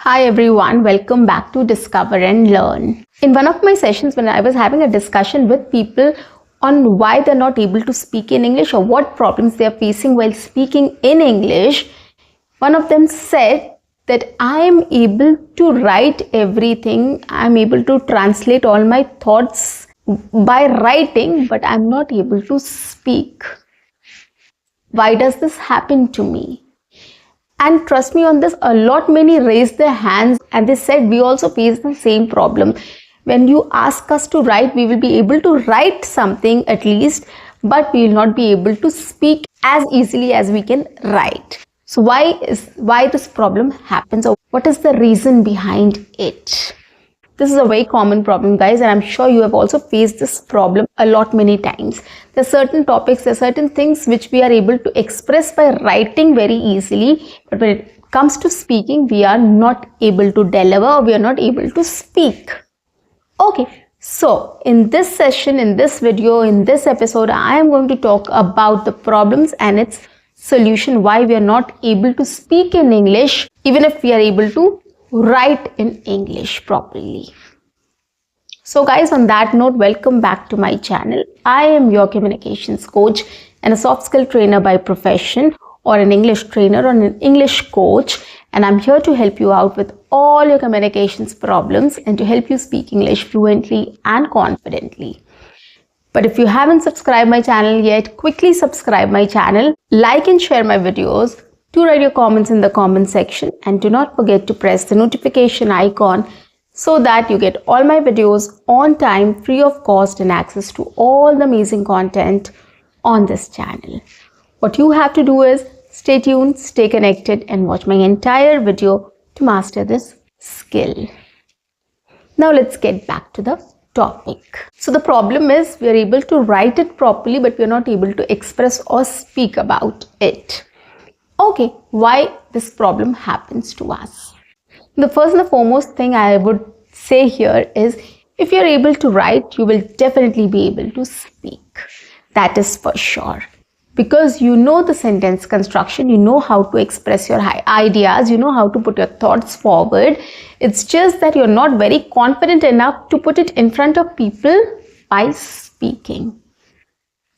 Hi everyone, welcome back to Discover and Learn. In one of my sessions when I was having a discussion with people on why they're not able to speak in English or what problems they are facing while speaking in English, one of them said that I am able to write everything, I'm able to translate all my thoughts by writing, but I'm not able to speak. Why does this happen to me? And trust me on this, a lot many raised their hands and they said we also face the same problem. When you ask us to write, we will be able to write something at least, but we will not be able to speak as easily as we can write. So why this problem happens, or what is the reason behind it? This is a very common problem, guys, and I'm sure you have also faced this problem a lot many times. There are certain topics, there are certain things which we are able to express by writing very easily, but when it comes to speaking, we are not able to deliver, we are not able to speak. Okay, so in this session, in this video, in this episode, I am going to talk about the problems and its solution, why we are not able to speak in English, even if we are able to write in English properly. So guys, on that note, welcome back to my channel. I am your communications coach and a soft skill trainer by profession, or an English trainer or an English coach, and I'm here to help you out with all your communications problems and to help you speak English fluently and confidently. But if you haven't subscribed my channel yet, quickly subscribe my channel, like and share my videos. Do write your comments in the comment section, and do not forget to press the notification icon so that you get all my videos on time, free of cost, and access to all the amazing content on this channel. What you have to do is stay tuned, stay connected, and watch my entire video to master this skill. Now let's get back to the topic. So the problem is we are able to write it properly, but we are not able to express or speak about it. Okay, why this problem happens to us? The first and the foremost thing I would say here is, if you're able to write, you will definitely be able to speak. That is for sure. Because you know the sentence construction, you know how to express your ideas, you know how to put your thoughts forward. It's just that you're not very confident enough to put it in front of people by speaking.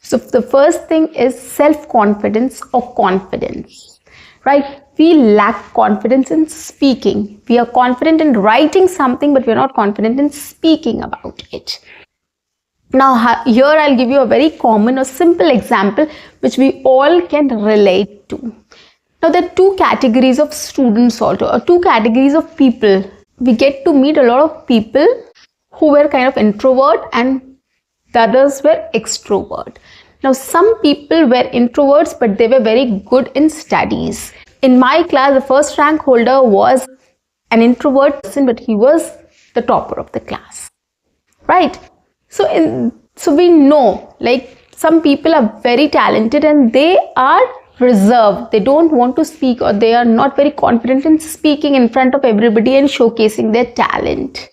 So the first thing is self-confidence or confidence, right? We lack confidence in speaking. We are confident in writing something, but we're not confident in speaking about it. Now here I'll give you a very common or simple example which we all can relate to. Now there are two categories of students also, or two categories of people. We get to meet a lot of people who were kind of introvert and the others were extrovert. Now some people were introverts, but they were very good in studies. In my class, the first rank holder was an introvert person, but he was the topper of the class, right? So we know, like, some people are very talented and they are reserved. They don't want to speak, or they are not very confident in speaking in front of everybody and showcasing their talent,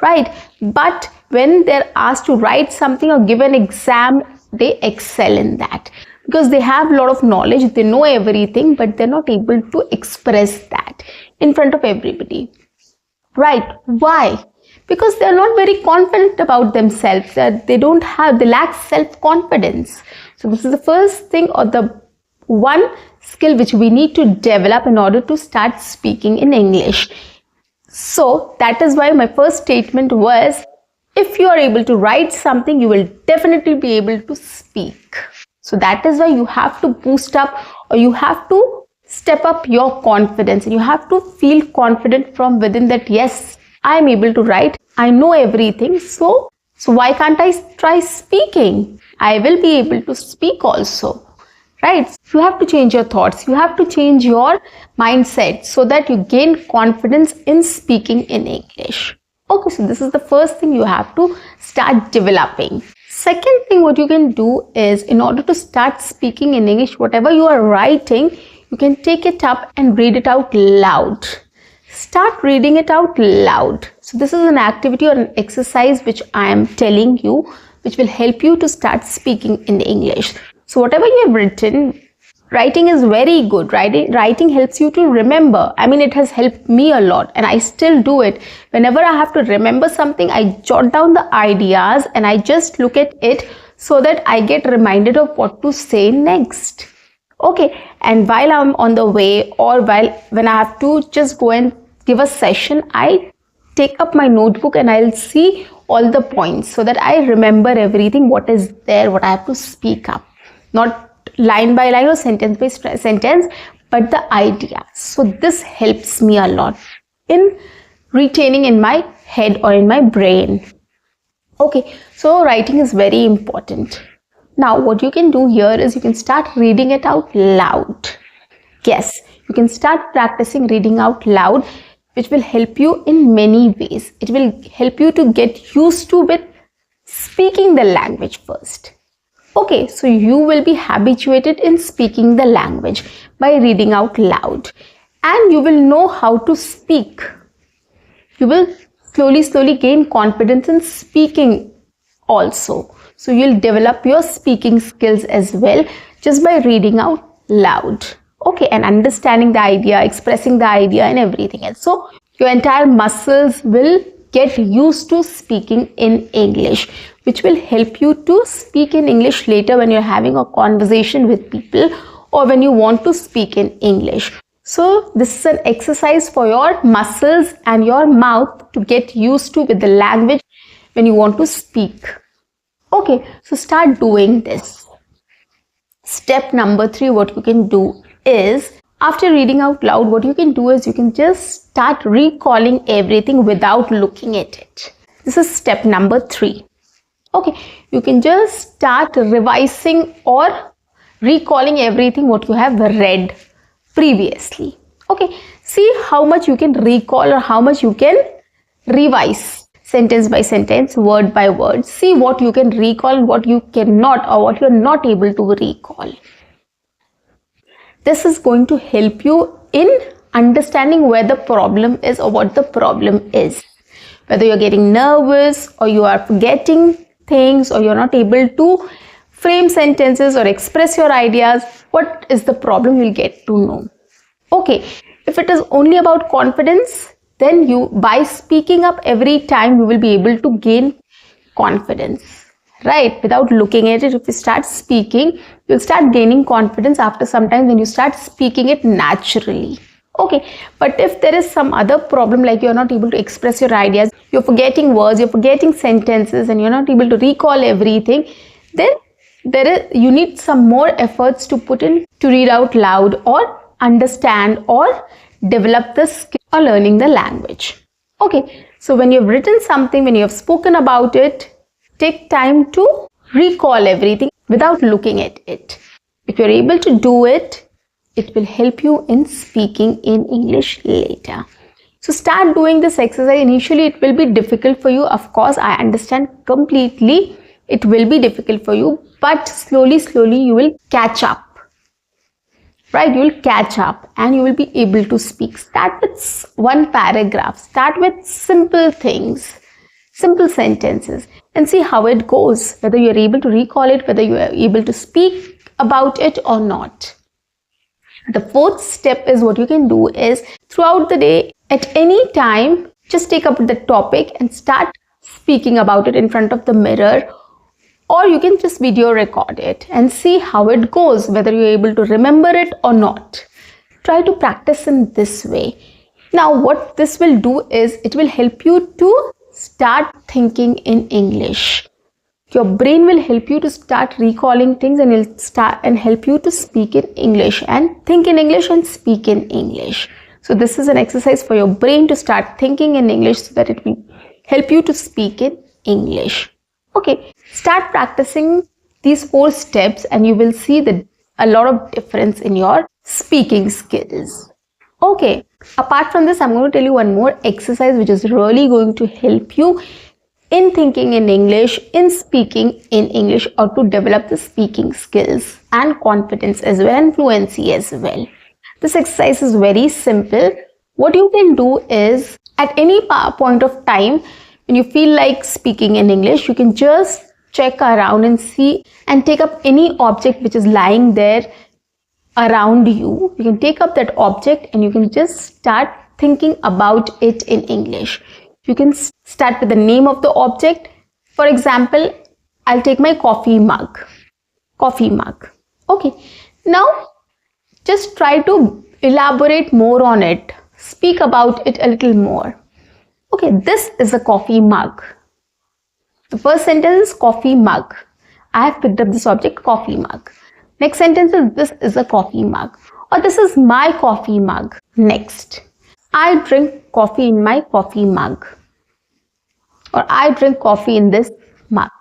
right? But when they're asked to write something or give an exam, they excel in that because they have a lot of knowledge, they know everything, but they're not able to express that in front of everybody, right? Why? Because they're not very confident about themselves, they lack self-confidence. So this is the first thing, or the one skill which we need to develop in order to start speaking in English. So that is why my first statement was, if you are able to write something, you will definitely be able to speak. So that is why you have to boost up, or you have to step up your confidence, and you have to feel confident from within that, yes, I am able to write, I know everything, so why can't I try speaking? I will be able to speak also, right? You have to change your thoughts, you have to change your mindset so that you gain confidence in speaking in English. Okay, so this is the first thing you have to start developing. Second thing what you can do is, in order to start speaking in English, whatever you are writing, you can take it up and read it out loud. Start reading it out loud. So this is an activity or an exercise which I am telling you, which will help you to start speaking in English. So whatever you have written, Writing is very good. Writing helps you to remember. I mean, it has helped me a lot, and I still do it. Whenever I have to remember something, I jot down the ideas and I just look at it so that I get reminded of what to say next. Okay, and while I'm on the way, or when I have to just go and give a session, I take up my notebook and I'll see all the points so that I remember everything, what is there, what I have to speak up. Not line by line or sentence by sentence, but the idea. So this helps me a lot in retaining in my head or in my brain. Okay, so writing is very important. Now what you can do here is you can start reading it out loud. Yes, you can start practicing reading out loud, which will help you in many ways. It will help you to get used to with speaking the language first. Okay, so you will be habituated in speaking the language by reading out loud, and you will know how to speak. You will slowly gain confidence in speaking also. So you'll develop your speaking skills as well just by reading out loud. Okay, and understanding the idea, expressing the idea and everything else. So your entire muscles will get used to speaking in English, which will help you to speak in English later when you're having a conversation with people or when you want to speak in English. So this is an exercise for your muscles and your mouth to get used to with the language when you want to speak. Okay, so start doing this. Step number 3, what you can do is, after reading out loud, what you can do is you can just start recalling everything without looking at it. This is step number 3. Okay, you can just start revising or recalling everything what you have read previously. Okay, see how much you can recall or how much you can revise. Sentence by sentence, word by word. See what you can recall, what you cannot, or what you're not able to recall. This is going to help you in understanding where the problem is or what the problem is. Whether you're getting nervous or you are forgetting things or you're not able to frame sentences or express your ideas, what is the problem, you'll get to know. Okay, if it is only about confidence, then you, by speaking up every time, you will be able to gain confidence, right? Without looking at it, if you start speaking, you'll start gaining confidence after some time when you start speaking it naturally. Okay, but if there is some other problem, like you're not able to express your ideas, you're forgetting words, you're forgetting sentences, and you're not able to recall everything, then you need some more efforts to put in to read out loud or understand or develop the skill or learning the language. Okay, so when you've written something, when you have spoken about it, take time to recall everything without looking at it. If you're able to do it, it will help you in speaking in English later. So start doing this exercise. Initially, it will be difficult for you. Of course, I understand completely. It will be difficult for you, but slowly you will catch up. Right, you will catch up and you will be able to speak. Start with one paragraph. Start with simple things, simple sentences, and see how it goes. Whether you are able to recall it, whether you are able to speak about it or not. The 4th step is, what you can do is, throughout the day, at any time, just take up the topic and start speaking about it in front of the mirror. Or you can just video record it and see how it goes, whether you're able to remember it or not. Try to practice in this way. Now, what this will do is, it will help you to start thinking in English. Your brain will help you to start recalling things, and it'll start and help you to speak in English and think in English and speak in English. So this is an exercise for your brain to start thinking in English so that it will help you to speak in English. Okay, start practicing these 4 steps and you will see a lot of difference in your speaking skills. Okay, apart from this, I'm going to tell you one more exercise which is really going to help you in thinking in English, in speaking in English, or to develop the speaking skills and confidence as well and fluency as well. This exercise is very simple. What you can do is, at any point of time, when you feel like speaking in English, you can just check around and see and take up any object which is lying there around you. You can take up that object and you can just start thinking about it in English. You can start with the name of the object. For example, I'll take my coffee mug. Coffee mug. Okay. Now, just try to elaborate more on it. Speak about it a little more. Okay, this is a coffee mug. The first sentence is coffee mug. I have picked up this object, coffee mug. Next sentence is this is a coffee mug. Or this is my coffee mug. Next, I drink coffee in my coffee mug. Or I drink coffee in this mug.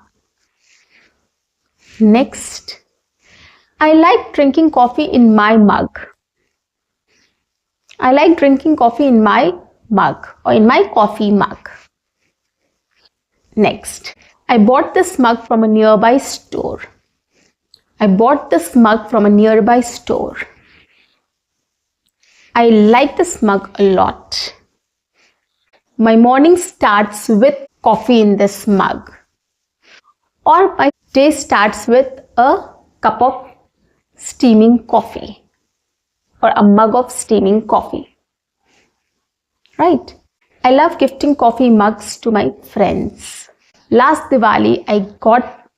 Next, I like drinking coffee in my mug. I like drinking coffee in my mug or in my coffee mug. Next, I bought this mug from a nearby store. I bought this mug from a nearby store. I like this mug a lot. My morning starts with coffee in this mug. Or my day starts with a cup of steaming coffee or a mug of steaming coffee. Right? I love gifting coffee mugs to my friends. Last Diwali, I got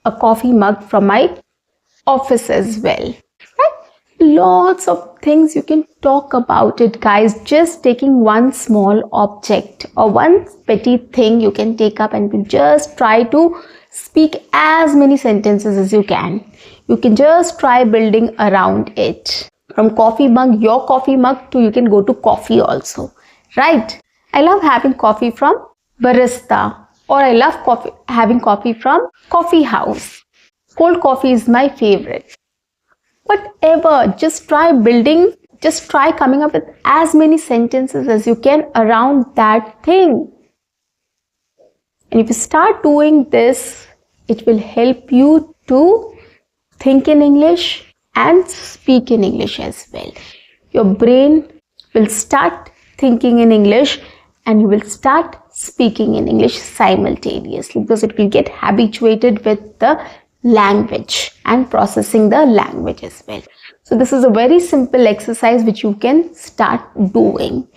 a coffee mug from my office as well. Right? Lots of things you can talk about it, guys. Just taking one small object or one petty thing you can take up and you just try to speak as many sentences as you can. You can just try building around it. From coffee mug, your coffee mug, to you can go to coffee also. Right? I love having coffee from barista, or I love having coffee from coffee house. Cold coffee is my favorite. Whatever, just try building, just try coming up with as many sentences as you can around that thing. And if you start doing this, it will help you to think in English and speak in English as well. Your brain will start thinking in English and you will start speaking in English simultaneously because it will get habituated with the language and processing the language as well. So this is a very simple exercise which you can start doing.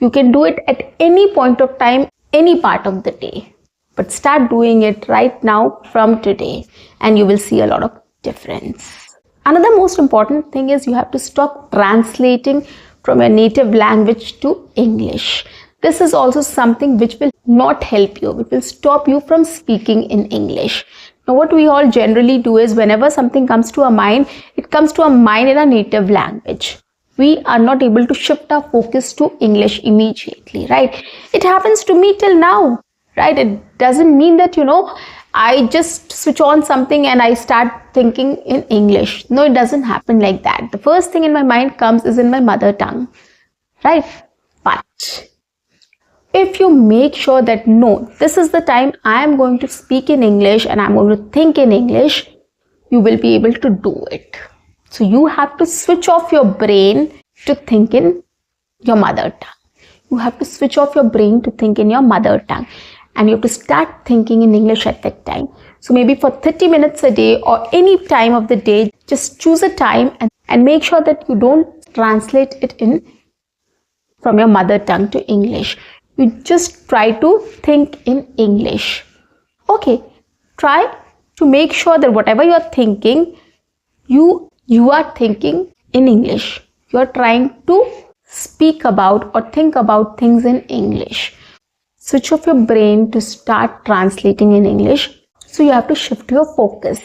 You can do it at any point of time, any part of the day. But start doing it right now from today and you will see a lot of difference. Another most important thing is you have to stop translating from your native language to English. This is also something which will not help you. It will stop you from speaking in English. Now what we all generally do is whenever something comes to our mind, it comes to our mind in our native language. We are not able to shift our focus to English immediately, right? It happens to me till now, right? It doesn't mean that, I just switch on something and I start thinking in English. No, it doesn't happen like that. The first thing in my mind comes is in my mother tongue, right? But if you make sure that no, this is the time I am going to speak in English and I'm going to think in English, you will be able to do it. So you have to switch off your brain to think in your mother tongue. You have to switch off your brain to think in your mother tongue. And you have to start thinking in English at that time. So maybe for 30 minutes a day or any time of the day, just choose a time and make sure that you don't translate it in from your mother tongue to English. You just try to think in English. Okay, try to make sure that whatever you are thinking, you are thinking in English. You are trying to speak about or think about things in English. Switch off your brain to start translating in English. So you have to shift your focus.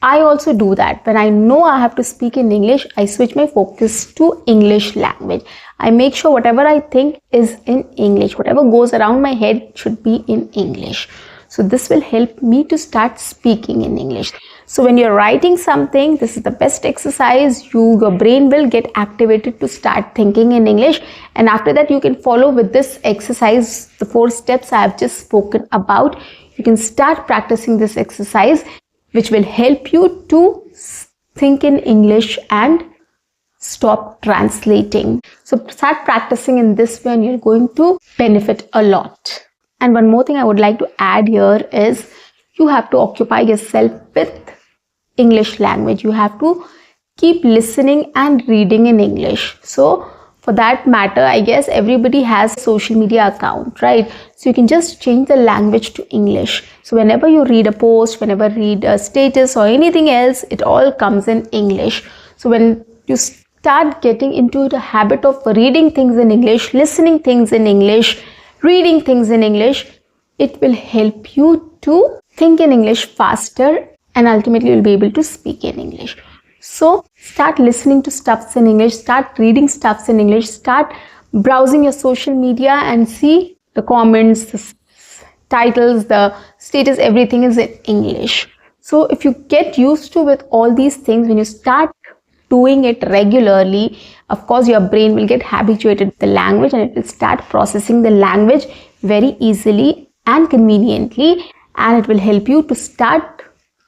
I also do that. When I know I have to speak in English, I switch my focus to English language. I make sure whatever I think is in English. Whatever goes around my head should be in English. So this will help me to start speaking in English. So when you're writing something, this is the best exercise. Your brain will get activated to start thinking in English. And after that, you can follow with this exercise, the 4 steps I have just spoken about. You can start practicing this exercise, which will help you to think in English and stop translating. So start practicing in this way and you're going to benefit a lot. And one more thing I would like to add here is you have to occupy yourself with English language. You have to keep listening and reading in English. So for that matter, I guess everybody has a social media account, right? So you can just change the language to English. So whenever you read a post, whenever you read a status or anything else, it all comes in English. So when you start getting into the habit of reading things in English, listening things in English, reading things in English, it will help you to think in English faster, and ultimately you'll be able to speak in English. So start listening to stuffs in English, start reading stuffs in English, start browsing your social media and see the comments, the titles, the status, everything is in English. So if you get used to with all these things, when you start doing it regularly, of course your brain will get habituated to the language and it will start processing the language very easily and conveniently, and it will help you to start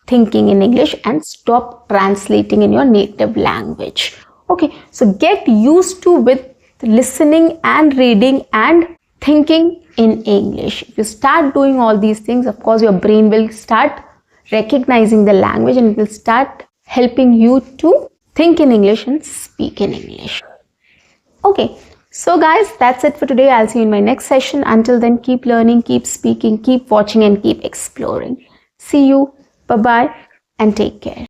thinking in English and stop translating in your native language. Okay, so get used to with listening and reading and thinking in English. If you start doing all these things, of course your brain will start recognizing the language and it will start helping you to think in English and speak in English. Okay, so guys, that's it for today. I'll see you in my next session. Until then, keep learning, keep speaking, keep watching and keep exploring. See you. Bye-bye and take care.